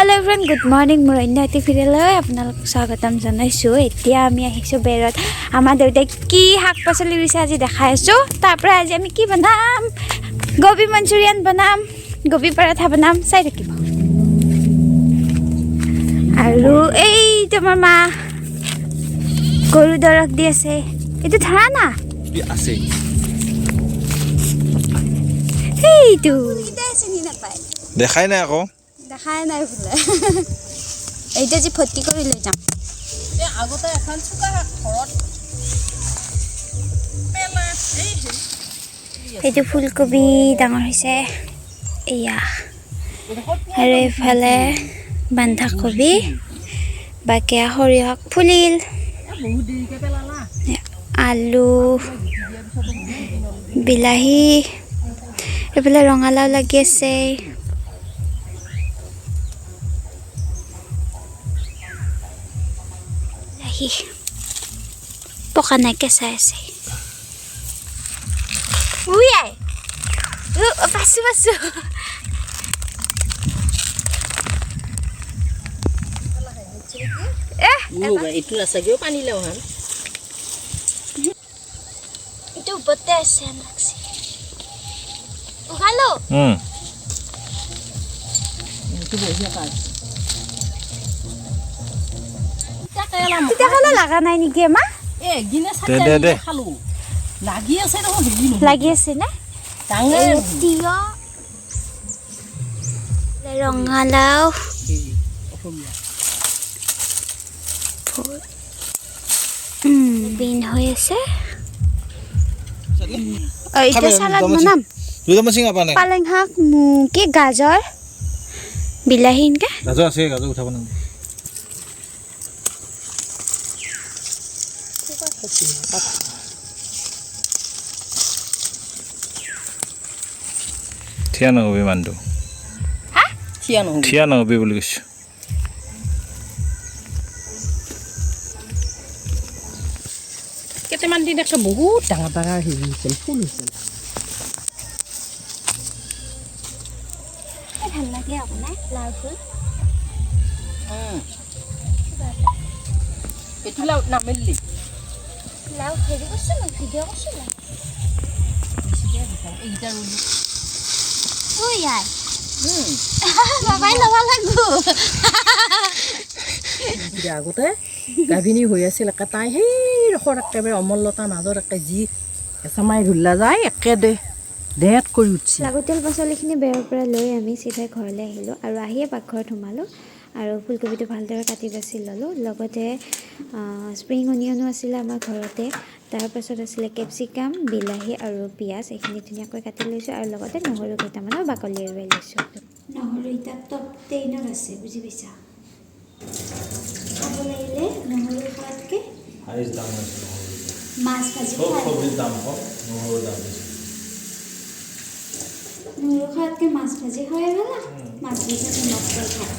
Hello everyone, good morning. মোৰ অন্য এটি ভিডিঅ'লৈ আপোনালোকক স্বাগতম জনাইছোঁ। এতিয়া আমি আহিছোঁ বেৰত। আমাৰ দেউতাই কি শাক পাচলি ৰুইছে আজি দেখাই আছোঁ। তাৰ পৰা আজি আমি কি বনাম? গোবি মঞ্চুৰিয়ান বনাম, গোবি পাৰাঠা বনাম, চাই থাকিব। আৰু এই তোমাৰ মা গৰু দৰক দি আছে। এইটো ধৰা না আছে এইটো চিনি নাপায়, দেখাই নাই আকৌ দেখাই নাই বোলে। এইটো আজি ভৰ্তি কৰি লৈ যাম। আগতে এখন চুকা ঘৰত এইটো ফুলকবি ডাঙৰ হৈছে এয়া, আৰু এইফালে বন্ধাকবি, বাকী সৰিয়হ ফুলিল, আলু, বিলাহী, এইফালে ৰঙালাও লাগি আছে। পকা নাই, কেঁচা আছে। পাছো পাছো এইটো নাচাগেও পানী লওঁ হান এইটো ওপৰতে আছে লাগছে। উখালো এইটো বঢ়িয়া কাজ তিতা লাগা নাই নেকি আমা? গিনে খালো লাগি আছে দেখোন, লাগি আছে না তিয়হ, ৰঙালাও, বিন হৈ আছে। এতিয়া চালাড বনাম। পালেং শাক, কি গাজৰ, বিলাহী এনেকে গাজৰ আছে, গাজৰ উঠাব না। থিয়া নহবি মানুহটো, থিয়া নহবি বুলি কৈছো। কেইটামান দিন একটা বহুত ডাঙৰ ডাঙৰ হেৰি হৈছিল, ফুল হৈছিল। ভাল লাগে আপোনাৰ লাউ ফুল। এইটো লাউ নামেলি লাউ হেৰি কৰিছোঁ মই, ভিডিঅ' কৰিছোঁ না। এইকেইটা ৰুলি বাবাই ল'ব লাগিব। আগতে গাভিনী হৈ আছিল একে, তাই সেই ৰসৰ একেবাৰে অমলতাৰ মাজত একে যি এচামাই ধুলা যায় একে দেহত কৰি উঠছে। লাগতিয়াল পাচলিখিনি বেৰৰ পৰা লৈ আমি চিধাই ঘৰলৈ আহিলোঁ, আৰু আহিয়ে পাকঘৰত সোমালোঁ আৰু ফুলকবিটো ভালদৰে কাটি বাছি ল'লোঁ। লগতে স্প্ৰিং অনিয়নো আছিলে আমাৰ ঘৰতে, তাৰপাছত আছিলে কেপচিকাম, বিলাহী আৰু পিঁয়াজ, এইখিনি ধুনীয়াকৈ কাটি লৈছোঁ, আৰু লগতে নহৰু কেইটামানৰ বাকলি এৰুৱাই লৈছোঁ। নহৰু এতিয়া টপ 10ত আছে, বুজি পাইছা? খাব লাগিলে নহৰু খোৱাতকৈ মাছ ভাজি নহৰু খোৱাতকৈ মাছ ভাজি খোৱাই ভাল। মাছ ভাজি নিমখ তেল খায়।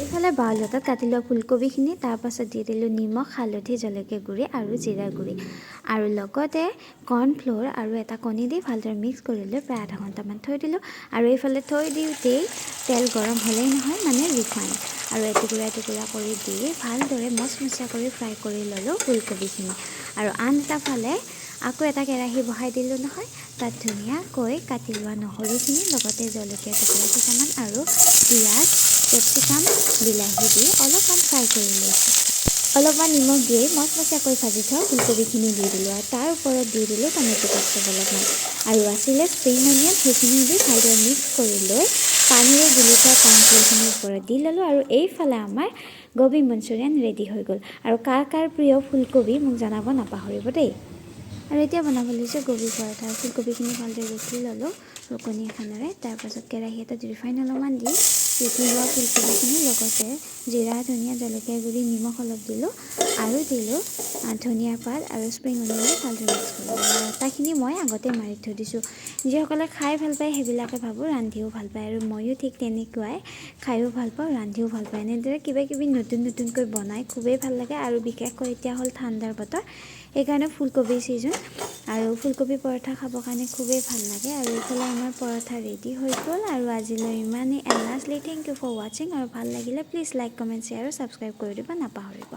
এইফালে বাউলতে কাটি লোৱা ফুলকবিখিনি, তাৰপাছত দি দিলোঁ নিমখ, হালধি, জলকীয়া গুড়ি আৰু জিৰা গুড়ি, আৰু লগতে কৰ্ণফ্ল'ৰ আৰু এটা কণী দি ভালদৰে মিক্স কৰি লৈ প্ৰায় আধা ঘণ্টামান থৈ দিলোঁ। আৰু এইফালে থৈ দিওঁতেই তেল গৰম হ'লেই নহয়, মানে ৰিফাইন, আৰু এটুকুৰা এটুকুৰা কৰি দি ভালদৰে মচমচীয়া কৰি ফ্ৰাই কৰি ল'লোঁ ফুলকবিখিনি। আৰু আন এটা ফালে আকৌ এটা কেৰাহী বহাই দিলোঁ নহয়, তাত ধুনীয়াকৈ কাটি লোৱা নহৰুখিনি, লগতে জলকীয়া টুকুৰা কেইটামান আৰু পিঁয়াজ, কেপচিকাম, বিলাহী দি অলপমান ফ্ৰাই কৰি লৈছোঁ। অলপমান নিমখ দি মচমচীয়াকৈ ভাজি থোৱা ফুলকবিখিনি দি দিলোঁ, আৰু তাৰ ওপৰত দি দিলোঁ টমেটো কেচাপ অলপমান, আৰু আছিলে স্প্ৰিং অনিয়ন, সেইখিনি দি ভালদৰে মিক্স কৰি লৈ পানীৰে গুলি থোৱা কৰ্ণফ্ল'ৰখিনিৰ ওপৰত দি ল'লোঁ। আৰু এইফালে আমাৰ গোবি মঞ্চুৰিয়ান ৰেডি হৈ গ'ল। আৰু কাৰ কাৰ প্ৰিয় ফুলকবি মোক জনাব নাপাহৰিব দেই। আৰু এতিয়া বনাব লৈছোঁ গোবি পৰঠা। ফুলকবিখিনি ভালদৰে ৰুকি ল'লোঁ ৰুকনি এখনেৰে, তাৰপাছত কেৰাহী এটাত ৰিফাইন অলপমান দি ৰুকি লোৱা ফুলকবিখিনি লগতে জিৰা, ধনিয়া, জলকীয়া গুড়ি, নিমখ অলপ দিলোঁ, আৰু দিলোঁ ধনিয়া পাত আৰু স্প্ৰিং অনিয়ন ভালদৰে মিক্স কৰিলোঁ। আটাখিনি মই আগতে মাৰি থৈ দিছোঁ। যিসকলে খাই ভাল পায় সেইবিলাকে ভাবোঁ ৰান্ধিও ভাল পায়, আৰু ময়ো ঠিক তেনেকুৱাই খায়ো ভাল পাওঁ, ৰান্ধিও ভাল পাওঁ। এনেদৰে কিবা কিবি নতুনকৈ বনাই খুবেই ভাল লাগে, আৰু বিশেষকৈ এতিয়া হ'ল ঠাণ্ডাৰ বতৰ, সেইকাৰণে ফুলকবিৰ ছিজন আৰু ফুলকবি পৰঠা খাবৰ কাৰণে খুবেই ভাল লাগে আৰু এইফালে আমাৰ পৰঠা ৰেডি হৈ গ'ল আৰু আজিলৈ ইমানেই and lastly thank you for ৱাচিং আৰু ভাল লাগিলে প্লিজ লাইক কমেণ্ট শ্বেয়াৰ আৰু ছাবস্ক্ৰাইব কৰি দিব নাপাহৰিব